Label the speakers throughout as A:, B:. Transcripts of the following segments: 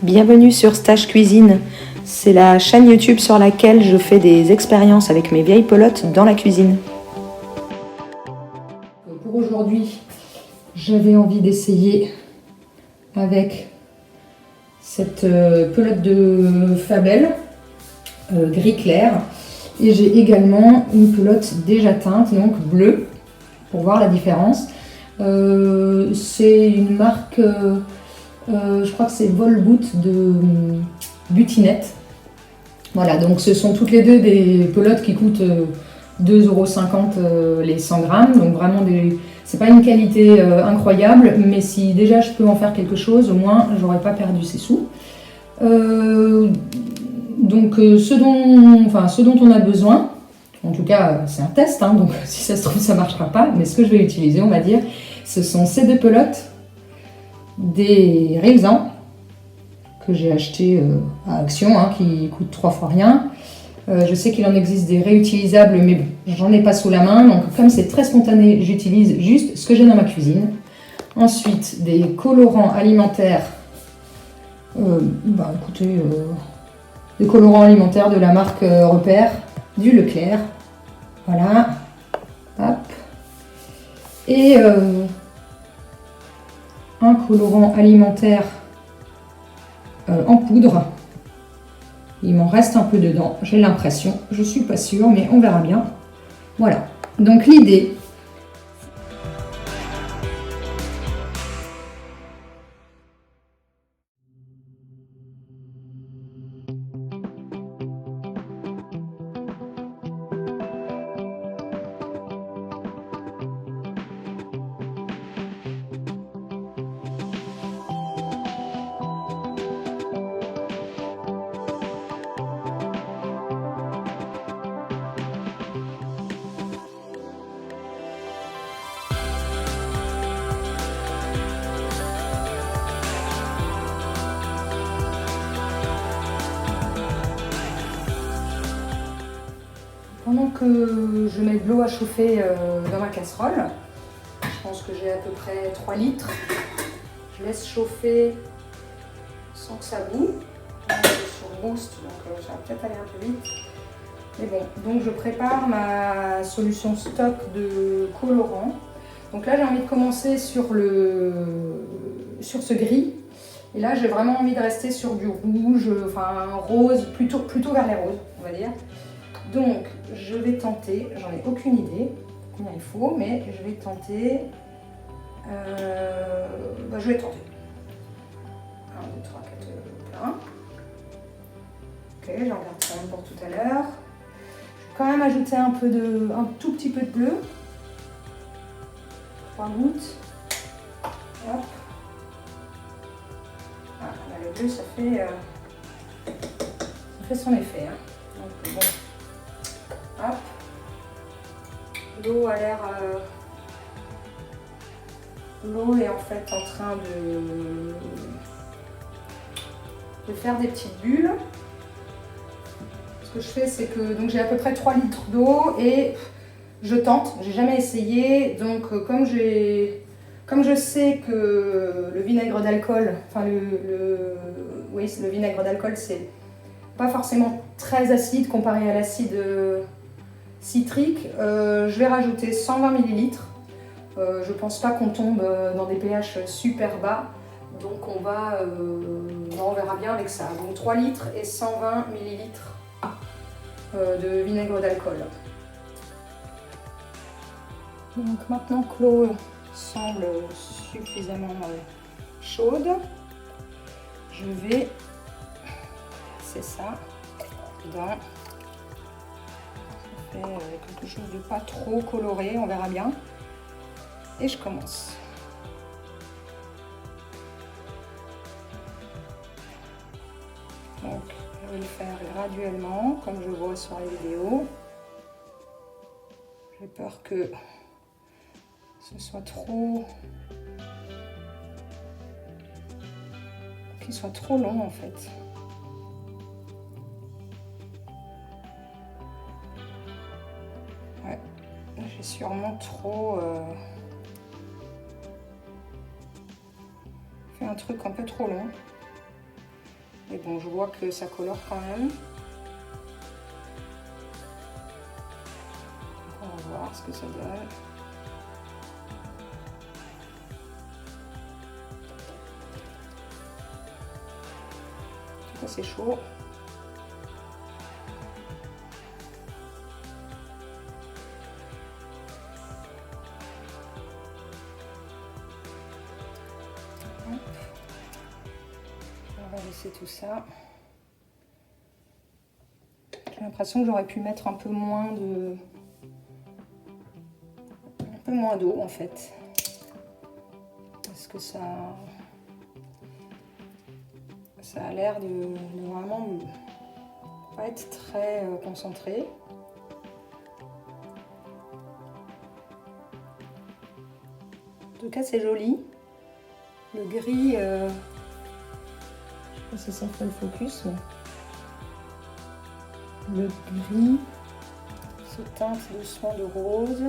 A: Bienvenue sur Stage Cuisine. C'est la chaîne YouTube sur laquelle je fais des expériences avec mes vieilles pelotes dans la cuisine.
B: Pour aujourd'hui, j'avais envie d'essayer avec cette pelote de Fabel gris clair. Et j'ai également une pelote déjà teinte, donc bleue, pour voir la différence. C'est une marque, je crois que c'est Volboot de Butinette. Voilà, donc ce sont toutes les deux des pelotes qui coûtent 2,50 € les 100 grammes. Donc vraiment, c'est pas une qualité incroyable, mais si déjà je peux en faire quelque chose, au moins j'aurais pas perdu ces sous. Donc ce dont on a besoin, en tout cas c'est un test, hein, donc si ça se trouve ça ne marchera pas, mais ce que je vais utiliser, on va dire, ce sont ces deux pelotes, des Rilsan que j'ai acheté à Action, hein, qui coûtent 3 fois rien. Je sais qu'il en existe des réutilisables, mais bon, j'en ai pas sous la main, donc comme c'est très spontané, j'utilise juste ce que j'ai dans ma cuisine. Ensuite, des colorants alimentaires, des colorants alimentaires de la marque Repère, du Leclerc, voilà, hop, et un colorant alimentaire en poudre. Il m'en reste un peu dedans, j'ai l'impression, je suis pas sûre, mais on verra bien. Voilà, donc l'idée, pendant que je mets de l'eau à chauffer dans ma casserole, je pense que j'ai à peu près 3 litres. Je laisse chauffer sans que ça boue. Je suis sur boost, donc ça va peut-être aller un peu vite. Mais bon, donc je prépare ma solution stock de colorant. Donc là, j'ai envie de commencer sur ce gris. Et là, j'ai vraiment envie de rester sur du rouge, enfin rose, plutôt vers les roses, on va dire. Donc, je vais tenter, j'en ai aucune idée combien il faut, mais je vais tenter. Je vais tenter. 1, 2, 3, 4, plein. Ok, j'en garde quand même pour tout à l'heure. Je vais quand même ajouter un tout petit peu de bleu. 3 gouttes. Hop. Ah, là, le bleu, ça fait son effet. Hein. Donc, bon. Hop. L'eau a l'air... L'eau est en fait en train de faire des petites bulles. Ce que je fais, c'est que donc j'ai à peu près 3 litres d'eau et je tente. J'ai jamais essayé. Donc comme je sais que le vinaigre d'alcool, le vinaigre d'alcool, c'est pas forcément très acide comparé à l'acide citrique, je vais rajouter 120 ml. Je pense pas qu'on tombe dans des pH super bas, donc on verra bien avec ça. Donc 3 litres et 120 ml de vinaigre d'alcool. Donc maintenant que l'eau semble suffisamment chaude, je vais passer ça dedans. Ça fait quelque chose de pas trop coloré, on verra bien. Et je commence. Donc, je vais le faire graduellement, comme je vois sur les vidéos. J'ai peur que ce soit qu'il soit trop long en fait. Ouais, j'ai sûrement trop fait un truc un peu trop long. Mais bon, je vois que ça colore quand même. On va voir ce que ça donne. En tout cas, c'est chaud. On va laisser tout ça. J'ai l'impression que j'aurais pu mettre un peu moins d'eau en fait. Parce que ça a l'air de vraiment pas être très concentré. En tout cas, c'est joli. Le gris, je sais pas si ça fait le focus, mais le gris se teinte doucement de rose.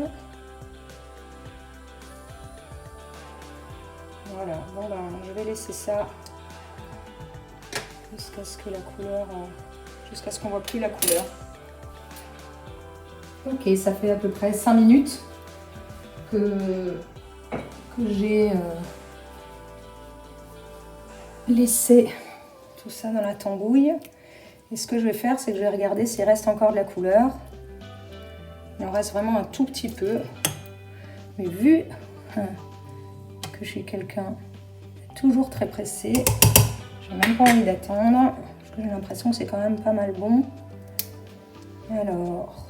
B: Voilà, bon ben, je vais laisser ça jusqu'à ce que la couleur, jusqu'à ce qu'on voit plus la couleur. Ok, ça fait à peu près 5 minutes que j'ai laissé tout ça dans la tambouille. Et ce que je vais faire, c'est que je vais regarder s'il reste encore de la couleur. Il en reste vraiment un tout petit peu. Mais vu que je suis quelqu'un toujours très pressé, j'ai même pas envie d'attendre. Parce que j'ai l'impression que c'est quand même pas mal bon. Alors,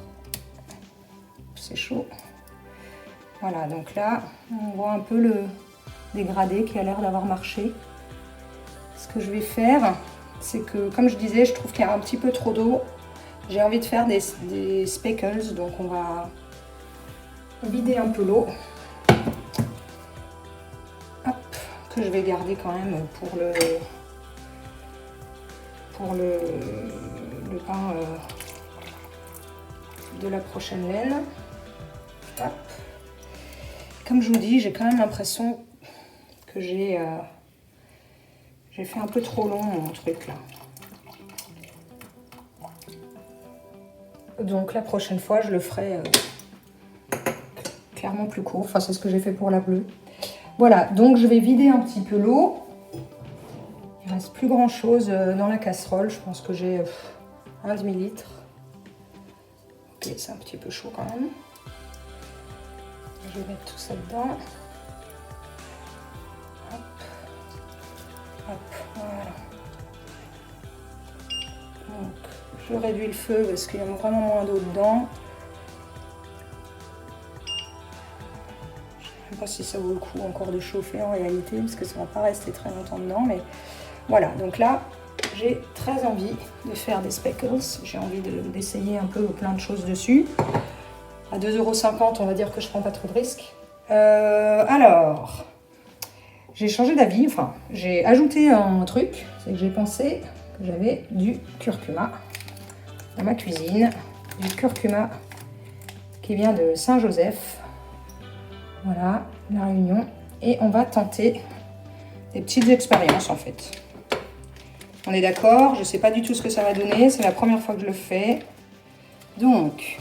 B: c'est chaud. Voilà, donc là, on voit un peu le dégradé qui a l'air d'avoir marché. Ce que je vais faire, c'est que, comme je disais, je trouve qu'il y a un petit peu trop d'eau. J'ai envie de faire des speckles, donc on va vider un peu l'eau. Hop, que je vais garder quand même pour le pain de la prochaine laine. Hop. Comme je vous dis, j'ai quand même l'impression que j'ai fait un peu trop long mon truc là. Donc la prochaine fois, je le ferai clairement plus court. Enfin, c'est ce que j'ai fait pour la bleue. Voilà, donc je vais vider un petit peu l'eau. Il ne reste plus grand chose dans la casserole. Je pense que j'ai un demi-litre. Ok, c'est un petit peu chaud quand même. Je vais mettre tout ça dedans. Hop. Hop, voilà. Donc, je réduis le feu parce qu'il y a vraiment moins d'eau dedans. Je ne sais même pas si ça vaut le coup encore de chauffer en réalité, parce que ça ne va pas rester très longtemps dedans. Mais voilà, donc là, j'ai très envie de faire des speckles. J'ai envie d'essayer un peu plein de choses dessus. À 2,50 €, on va dire que je prends pas trop de risques. Alors, j'ai changé d'avis, enfin, j'ai ajouté un truc, c'est que j'ai pensé que j'avais du curcuma dans ma cuisine. Du curcuma qui vient de Saint-Joseph. Voilà, la Réunion. Et on va tenter des petites expériences en fait. On est d'accord, je ne sais pas du tout ce que ça va donner, c'est la première fois que je le fais. Donc,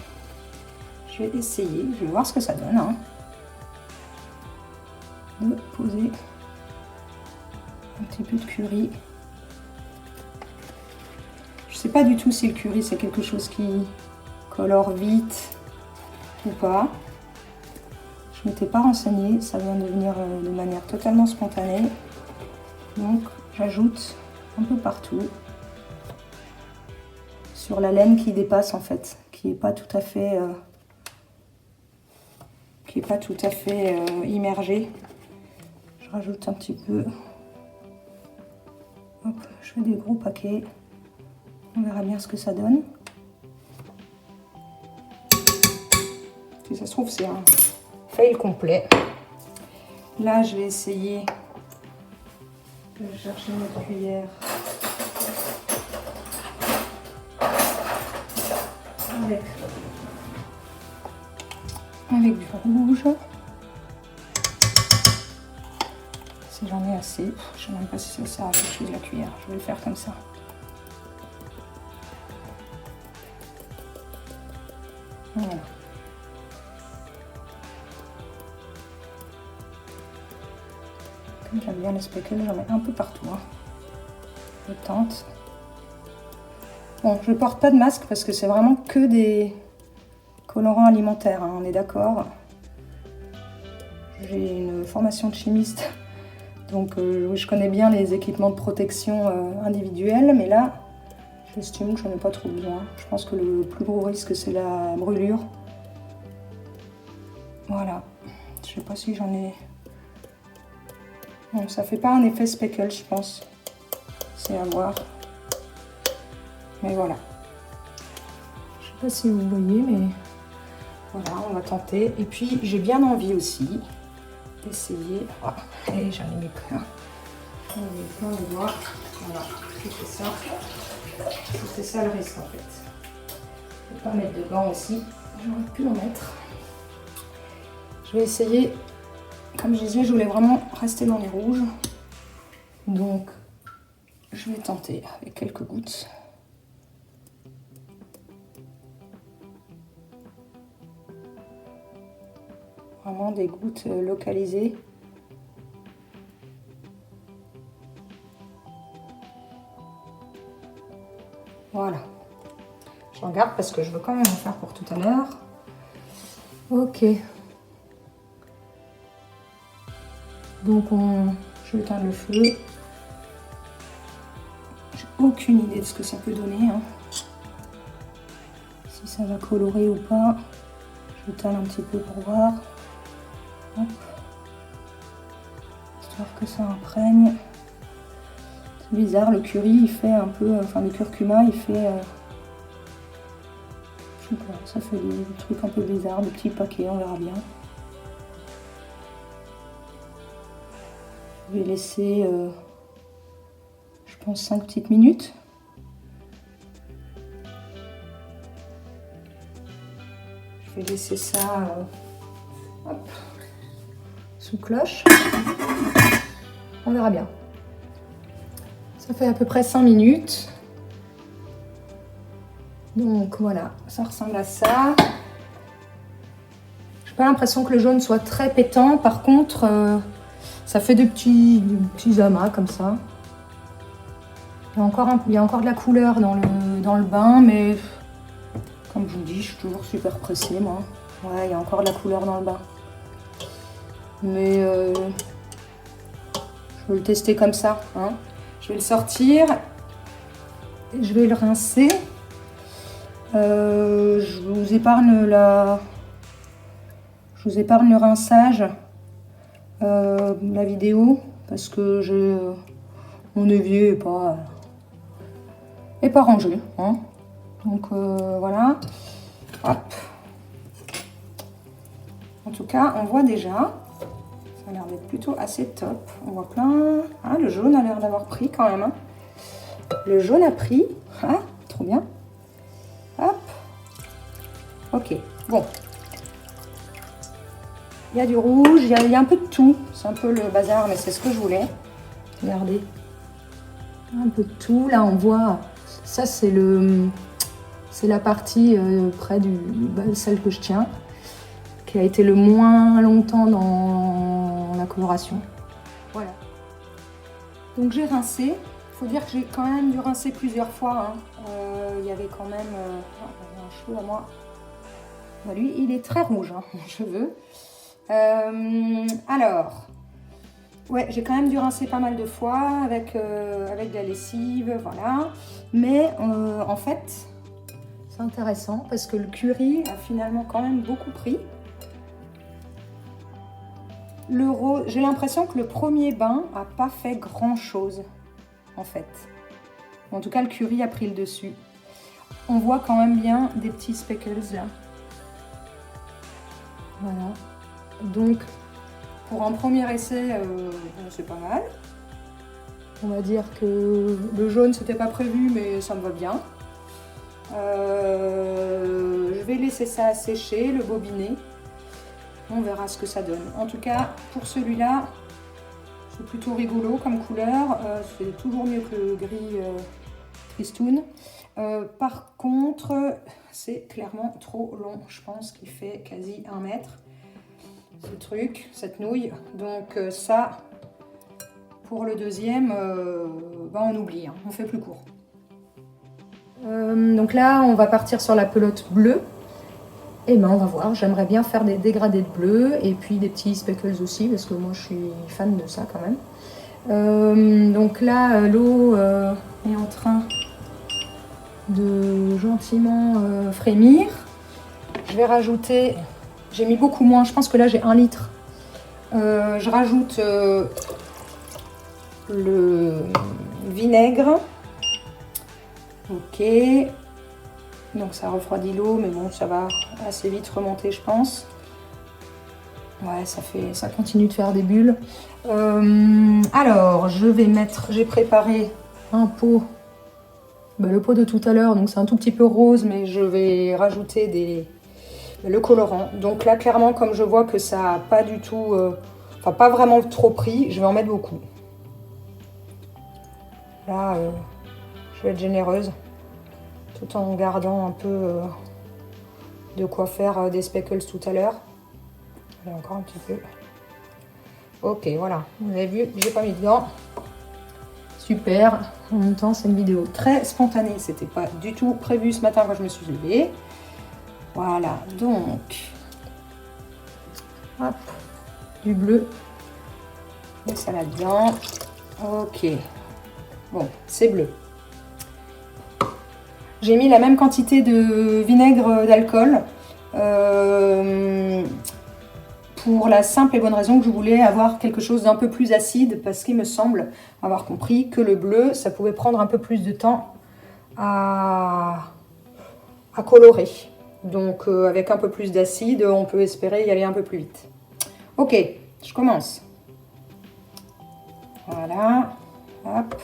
B: je vais essayer, je vais voir ce que ça donne. Hein. De poser un petit peu de curry. Je sais pas du tout si le curry c'est quelque chose qui colore vite ou pas. Je m'étais pas renseignée, ça vient de venir de manière totalement spontanée. Donc j'ajoute un peu partout sur la laine qui dépasse en fait, qui est pas tout à fait immergée. Je rajoute un petit peu. Hop, je fais des gros paquets. On verra bien ce que ça donne. Si ça se trouve, c'est un fail complet. Là, je vais essayer de chercher notre cuillère. Avec du rouge. Si j'en ai assez, je ne sais même pas si ça sert à quelque chose la cuillère. Je vais le faire comme ça. Voilà. Comme j'aime bien les speckles, j'en mets un peu partout. Hein. Je tente. Bon, je ne porte pas de masque parce que c'est vraiment que des colorants alimentaires, hein, on est d'accord. J'ai une formation de chimiste, donc je connais bien les équipements de protection individuels, mais là, j'estime que j'en ai pas trop besoin. Je pense que le plus gros risque, c'est la brûlure. Voilà. Je sais pas si j'en ai... Bon, ça fait pas un effet speckle, je pense. C'est à voir. Mais voilà. Je sais pas si vous voyez, mais voilà, on va tenter. Et puis, j'ai bien envie aussi d'essayer. Oh, et j'en ai mis plein. J'en ai mis plein de doigts. Voilà, c'est ça. C'est ça le risque en fait. Je ne vais pas mettre de gants aussi. J'aurais pu en mettre. Je vais essayer. Comme je disais, je voulais vraiment rester dans les rouges. Donc, je vais tenter avec quelques gouttes. Vraiment des gouttes localisées. Voilà. J'en garde parce que je veux quand même en faire pour tout à l'heure. Ok. Donc, je vais éteindre le feu. J'ai aucune idée de ce que ça peut donner. Hein. Si ça va colorer ou pas. Je éteins un petit peu pour voir. Hop. Histoire que ça imprègne. C'est bizarre, le curry il fait un peu, enfin le curcuma il fait, je sais pas, ça fait des trucs un peu bizarres, des petits paquets, on verra bien. Je vais laisser, je pense 5 petites minutes. Je vais laisser ça hop, sous cloche. On verra bien. Ça fait à peu près 5 minutes. Donc voilà, ça ressemble à ça. J'ai pas l'impression que le jaune soit très pétant. Par contre, ça fait des petits amas comme ça. Il y a encore de la couleur dans le bain, mais comme je vous dis, je suis toujours super pressée moi. Ouais, il y a encore de la couleur dans le bain. Mais je vais le tester comme ça. Hein. Je vais le sortir. Je vais le rincer. Je vous épargne le rinçage, la vidéo, parce que mon évier est pas rangé. Hein. Donc voilà. Hop. En tout cas, on voit déjà. Ça a l'air d'être plutôt assez top. On voit plein. Ah, le jaune a l'air d'avoir pris quand même. Hein. Le jaune a pris. Ah, trop bien. Hop. Ok. Bon. Il y a du rouge, il y a un peu de tout. C'est un peu le bazar, mais c'est ce que je voulais. Regardez. Un peu de tout. Là, on voit. Ça, c'est la partie près celle que je tiens, qui a été le moins longtemps dans la coloration. Voilà. Donc j'ai rincé. Il faut dire que j'ai quand même dû rincer plusieurs fois. Hein. Il y avait quand même un cheveu à moi. Bah, lui, il est très rouge, hein, mon cheveu. Alors, ouais, j'ai quand même dû rincer pas mal de fois avec de la lessive, voilà. Mais en fait, c'est intéressant parce que le curry a finalement quand même beaucoup pris. Le rose, j'ai l'impression que le premier bain n'a pas fait grand chose, en fait. En tout cas, le curry a pris le dessus. On voit quand même bien des petits speckles là. Voilà. Donc, pour un premier essai, c'est pas mal. On va dire que le jaune, c'était pas prévu, mais ça me va bien. Je vais laisser ça sécher, le bobiner. On verra ce que ça donne. En tout cas, pour celui-là, c'est plutôt rigolo comme couleur. C'est toujours mieux que le gris tristoun. Par contre, c'est clairement trop long. Je pense qu'il fait quasi 1 mètre, ce truc, cette nouille. Donc ça, pour le deuxième, on oublie, hein, on fait plus court. Donc là, on va partir sur la pelote bleue. Et on va voir, j'aimerais bien faire des dégradés de bleu et puis des petits speckles aussi, parce que moi je suis fan de ça quand même. Donc là, l'eau est en train de gentiment frémir. Je vais rajouter, j'ai mis beaucoup moins, je pense que là j'ai 1 litre. Je rajoute le vinaigre. Ok. Donc ça refroidit l'eau, mais bon, ça va assez vite remonter, je pense. Ouais, ça continue de faire des bulles. Alors, je vais mettre, j'ai préparé un pot, le pot de tout à l'heure, donc c'est un tout petit peu rose, mais je vais rajouter le colorant. Donc là, clairement, comme je vois que ça n'a pas du tout, pas vraiment trop pris, je vais en mettre beaucoup. Là, je vais être généreuse, tout en gardant un peu de quoi faire des speckles tout à l'heure. Allez, encore un petit peu. Ok, voilà. Vous avez vu, j'ai pas mis dedans. Super. En même temps, c'est une vidéo très spontanée. C'était pas du tout prévu ce matin quand je me suis levée. Voilà, donc. Hop, du bleu. Et ça là-dedans. Ok. Bon, c'est bleu. J'ai mis la même quantité de vinaigre d'alcool pour la simple et bonne raison que je voulais avoir quelque chose d'un peu plus acide, parce qu'il me semble avoir compris que le bleu, ça pouvait prendre un peu plus de temps à colorer. Donc avec un peu plus d'acide, on peut espérer y aller un peu plus vite. Ok, je commence. Voilà, hop.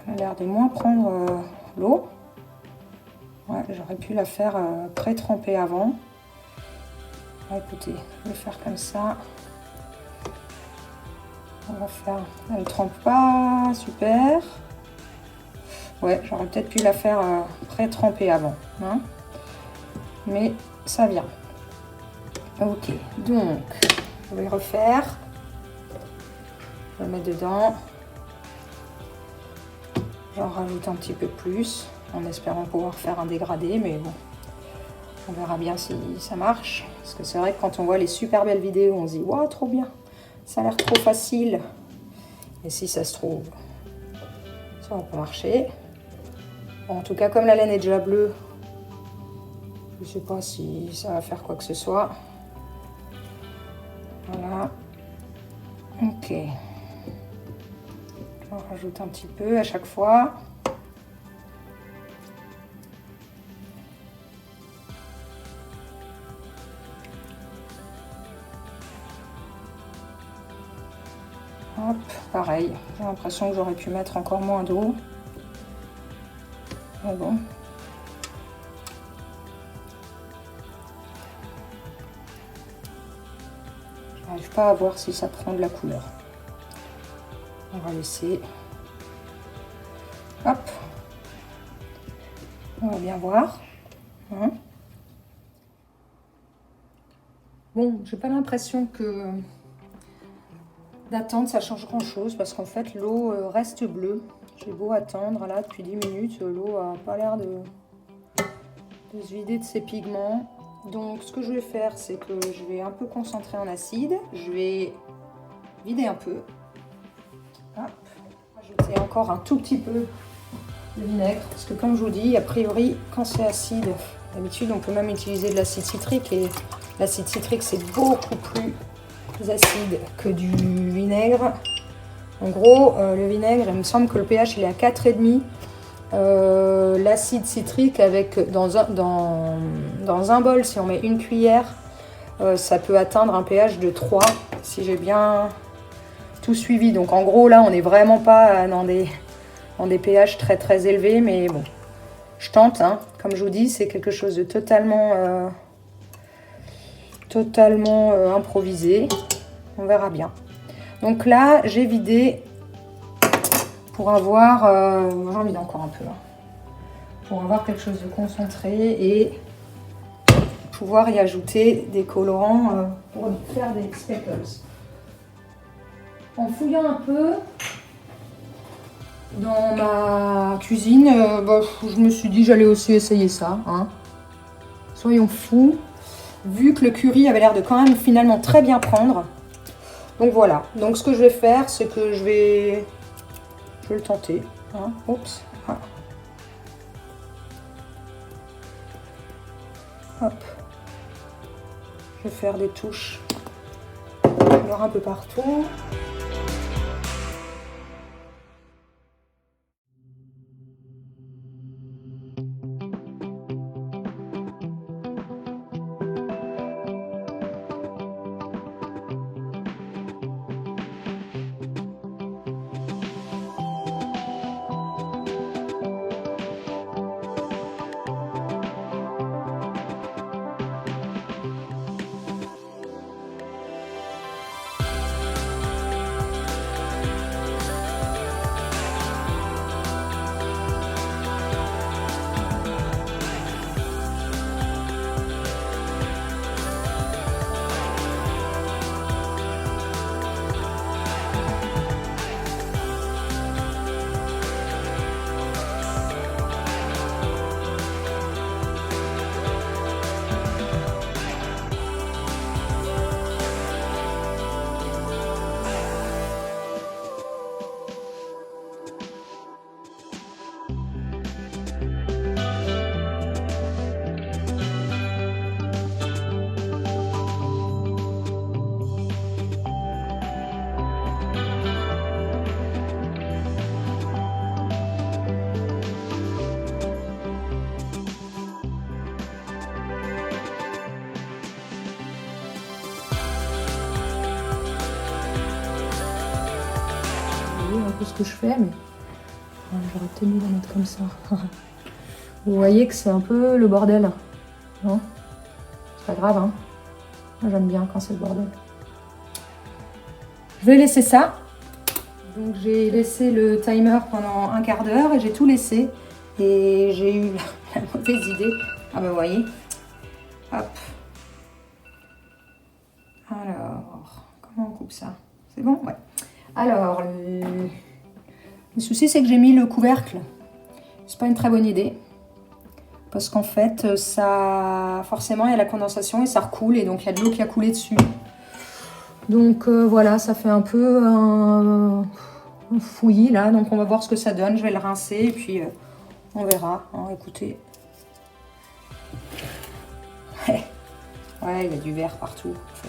B: On a l'air de moins prendre l'eau. Ouais, j'aurais pu la faire pré-tremper avant. Ah, écoutez, je vais faire comme ça. On va faire... Elle ne trempe pas, super. Ouais, j'aurais peut-être pu la faire pré-tremper avant. Hein, mais ça vient. Ok, donc, je vais refaire. Je vais le mettre dedans. J'en rajoute un petit peu plus, en espérant pouvoir faire un dégradé, mais bon, on verra bien si ça marche. Parce que c'est vrai que quand on voit les super belles vidéos, on se dit « Waouh, trop bien, ça a l'air trop facile !» Et si ça se trouve, ça va pas marcher. Bon, en tout cas, comme la laine est déjà bleue, je sais pas si ça va faire quoi que ce soit. Voilà. Ok. On rajoute un petit peu à chaque fois. Hop, pareil. J'ai l'impression que j'aurais pu mettre encore moins d'eau. Mais bon. J'arrive pas à voir si ça prend de la couleur. On va laisser. Hop. On va bien voir. Hein. Bon, j'ai pas l'impression que d'attendre ça change grand chose, parce qu'en fait l'eau reste bleue. J'ai beau attendre là depuis 10 minutes, l'eau a pas l'air de se vider de ses pigments. Donc ce que je vais faire, c'est que je vais un peu concentrer en acide. Je vais vider un peu. Hop. Ajouter encore un tout petit peu de vinaigre, parce que comme je vous dis, a priori quand c'est acide, d'habitude on peut même utiliser de l'acide citrique, et l'acide citrique c'est beaucoup plus acide que du vinaigre. En gros, le vinaigre, il me semble que le pH il est à 4,5. L'acide citrique, dans un bol, si on met une cuillère, ça peut atteindre un pH de 3, si j'ai bien tout suivi. Donc en gros, là, on n'est vraiment pas dans des pH très très élevés, mais bon, je tente. Hein. Comme je vous dis, c'est quelque chose de totalement improvisé. On verra bien. Donc là, j'ai vidé pour avoir... j'en vide encore un peu. Hein. pour avoir quelque chose de concentré et pouvoir y ajouter des colorants pour faire des speckles. En fouillant un peu dans ma cuisine, je me suis dit que j'allais aussi essayer ça. Hein. Soyons fous, vu que le curry avait l'air de quand même finalement très bien prendre. Donc voilà, donc ce que je vais faire, c'est que je vais le tenter. Hein. Oups. Ah. Hop. Je vais faire des touches un peu partout. Un peu ce que je fais, mais j'aurais peut-être dû la mettre comme ça. Vous voyez que c'est un peu le bordel, non? C'est pas grave, hein. Moi j'aime bien quand c'est le bordel. Je vais laisser ça. Donc j'ai laissé le timer pendant un quart d'heure et j'ai tout laissé. Et j'ai eu la mauvaise idée. Ah bah vous voyez. Hop. Alors, comment on coupe ça? C'est bon? Ouais. Alors, le souci, c'est que j'ai mis le couvercle. C'est pas une très bonne idée. Parce qu'en fait, ça, forcément, il y a la condensation et ça recoule. Et donc, il y a de l'eau qui a coulé dessus. Donc, voilà, ça fait un peu un fouillis, là. Donc, on va voir ce que ça donne. Je vais le rincer et puis on verra. Hein, écoutez. Ouais, il y a du vert partout, en fait.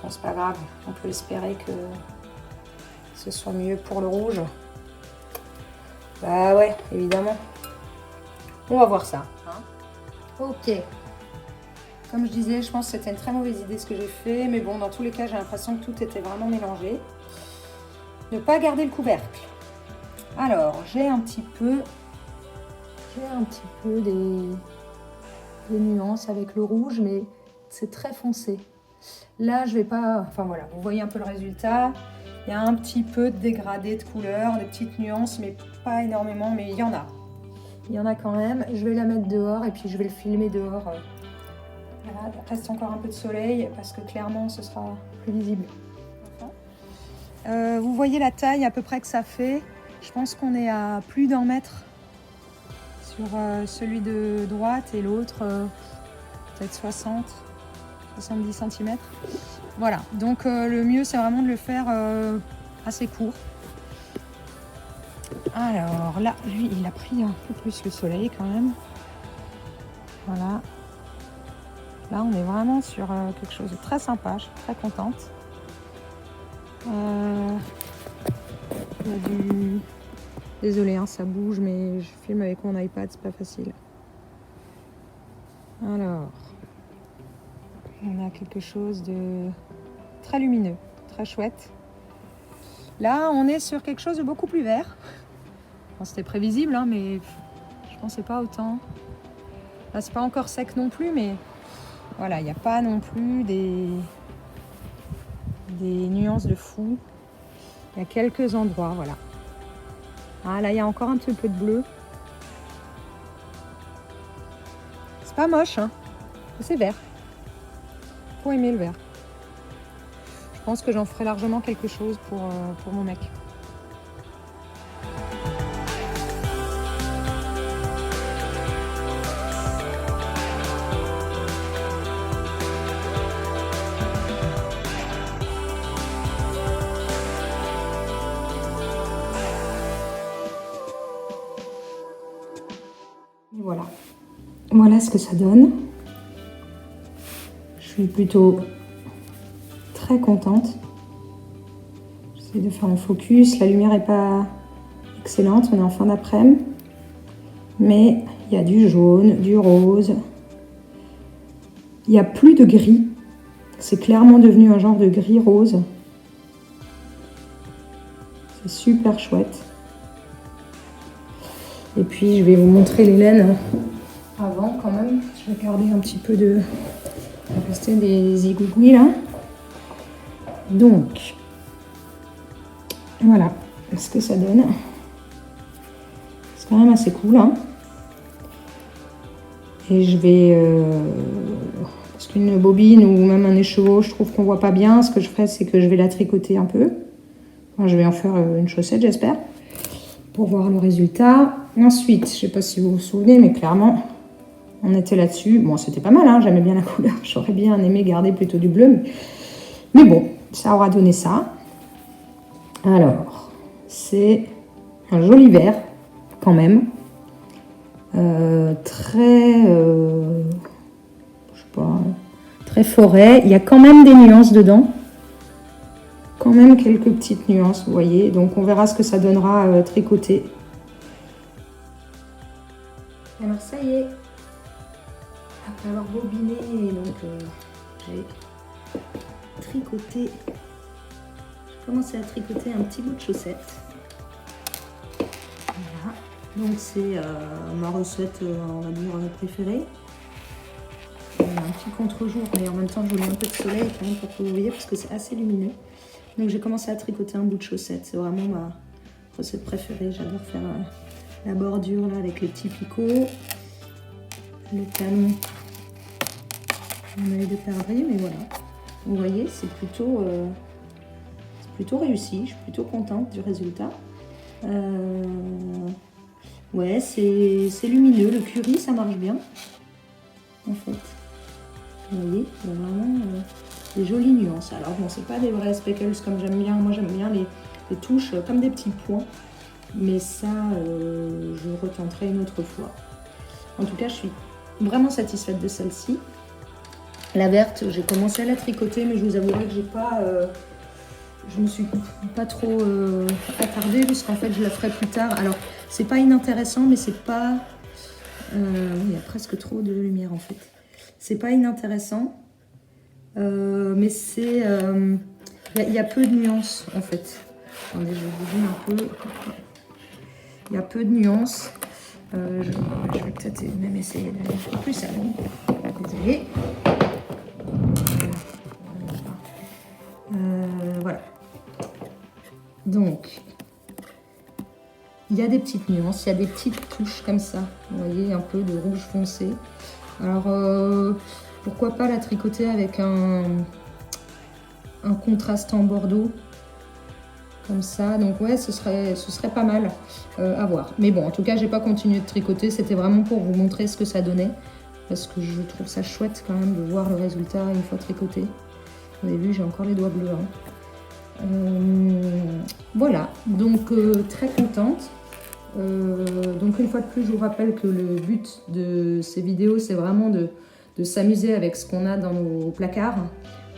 B: Bon, c'est pas grave, on peut espérer que ce soit mieux pour le rouge. Bah ouais, évidemment. On va voir ça. Hein. Ok. Comme je disais, je pense que c'était une très mauvaise idée ce que j'ai fait. Mais bon, dans tous les cas, j'ai l'impression que tout était vraiment mélangé. Ne pas garder le couvercle. Alors, j'ai un petit peu des nuances avec le rouge, mais c'est très foncé. Là, je vais pas... Enfin voilà, vous voyez un peu le résultat. Il y a un petit peu de dégradé de couleur, des petites nuances, mais pas énormément, mais il y en a. Il y en a quand même. Je vais la mettre dehors et puis je vais le filmer dehors. Voilà, il reste encore un peu de soleil parce que clairement, ce sera plus visible. Vous voyez la taille à peu près que ça fait. Je pense qu'on est à plus d'1 mètre sur celui de droite et l'autre peut-être 70 cm. Voilà, donc le mieux c'est vraiment de le faire assez court. Alors là, lui il a pris un peu plus le soleil quand même. Voilà. Là on est vraiment sur quelque chose de très sympa, je suis très contente. Il y a du... Désolée, hein, ça bouge, mais je filme avec mon iPad, c'est pas facile. Alors, on a quelque chose de très lumineux, très chouette. Là, on est sur quelque chose de beaucoup plus vert. Bon, c'était prévisible, hein, mais je pensais pas autant. Là, c'est pas encore sec non plus, mais voilà, il n'y a pas non plus des nuances de fou. Il y a quelques endroits, voilà. Ah, là, il y a encore un petit peu de bleu. C'est pas moche, hein. C'est vert. Faut aimer le vert. Je pense que j'en ferai largement quelque chose pour mon mec. Et voilà. Voilà ce que ça donne. Je suis plutôt très contente. J'essaie de faire un focus. La lumière n'est pas excellente. On est en fin d'après-midi. Mais il y a du jaune, du rose. Il n'y a plus de gris. C'est clairement devenu un genre de gris rose. C'est super chouette. Et puis je vais vous montrer les laines avant quand même. Je vais garder un petit peu de... Il va rester des zigouigouis là. Donc, voilà ce que ça donne. C'est quand même assez cool. Hein. Et je vais... parce qu'une bobine ou même un écheveau, je trouve qu'on voit pas bien. Ce que je ferai, c'est que je vais la tricoter un peu. Enfin, je vais en faire une chaussette, j'espère. Pour voir le résultat. Ensuite, je sais pas si vous vous souvenez, mais clairement, on était là-dessus. Bon, c'était pas mal, hein, j'aimais bien la couleur. J'aurais bien aimé garder plutôt du bleu. Mais bon, ça aura donné ça. Alors, c'est un joli vert, quand même. Très... je sais pas... Très forêt. Il y a quand même des nuances dedans. Quand même quelques petites nuances, vous voyez. Donc, on verra ce que ça donnera tricoté. Alors, ça y est. Après avoir bobiné, donc j'ai tricoté. J'ai commencé à tricoter un petit bout de chaussette. Voilà. Donc, c'est ma recette, on va dire, préférée. Il y a un petit contre-jour, mais en même temps, je vous mets un peu de soleil quand même pour que vous voyez, parce que c'est assez lumineux. Donc j'ai commencé à tricoter un bout de chaussette, c'est vraiment ma recette préférée. J'adore faire la bordure là avec les petits picots, le talon. On avait de perdrix, mais voilà. Vous voyez, c'est plutôt réussi. Je suis plutôt contente du résultat. Ouais, c'est lumineux. Le curry, ça marche bien. En fait, vous voyez, il y a vraiment des jolies nuances. Alors bon, c'est pas des vrais speckles comme j'aime bien. Moi, j'aime bien les touches comme des petits points. Mais ça, je retenterai une autre fois. En tout cas, je suis vraiment satisfaite de celle-ci. La verte, j'ai commencé à la tricoter, mais je vous avouerai que j'ai pas... je me suis pas trop attardée, puisqu'en fait, je la ferai plus tard. Alors, c'est pas inintéressant, mais c'est pas... il y a presque trop de lumière, en fait. C'est pas inintéressant, mais c'est... il y a peu de nuances, en fait. Attendez, je vous dis un peu... Il y a peu de nuances. Je vais peut-être même essayer d'aller un peu plus à la... Désolée. Voilà. Donc, il y a des petites nuances, il y a des petites touches comme ça. Vous voyez, un peu de rouge foncé. Alors, pourquoi pas la tricoter avec un contraste en bordeaux comme ça. Donc ouais, ce serait pas mal à voir. Mais bon, en tout cas, j'ai pas continué de tricoter. C'était vraiment pour vous montrer ce que ça donnait. Parce que je trouve ça chouette quand même de voir le résultat une fois tricoté. Vous avez vu, j'ai encore les doigts bleus. Hein. Voilà, donc très contente. Donc une fois de plus, je vous rappelle que le but de ces vidéos, c'est vraiment de s'amuser avec ce qu'on a dans nos placards.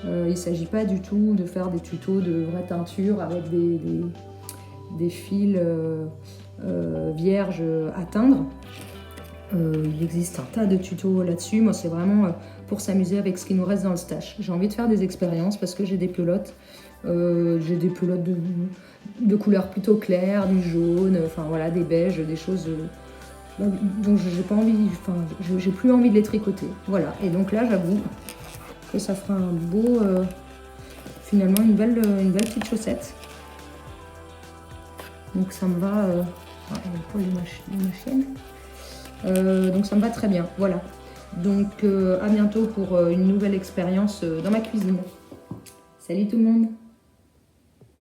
B: Il ne s'agit pas du tout de faire des tutos de vraie teinture avec des fils vierges à teindre. Il existe un tas de tutos là-dessus. Moi, c'est vraiment pour s'amuser avec ce qui nous reste dans le stash. J'ai envie de faire des expériences parce que j'ai des pelotes. J'ai des pelotes de couleurs plutôt claires, du jaune, enfin voilà, des beiges, des choses dont j'ai pas envie, enfin j'ai plus envie de les tricoter. Voilà, et donc là, j'avoue que ça fera un beau, finalement une belle petite chaussette. Donc ça me va, pour ma chienne. Donc ça me va très bien, voilà. Donc à bientôt pour une nouvelle expérience dans ma cuisine. Salut tout le monde!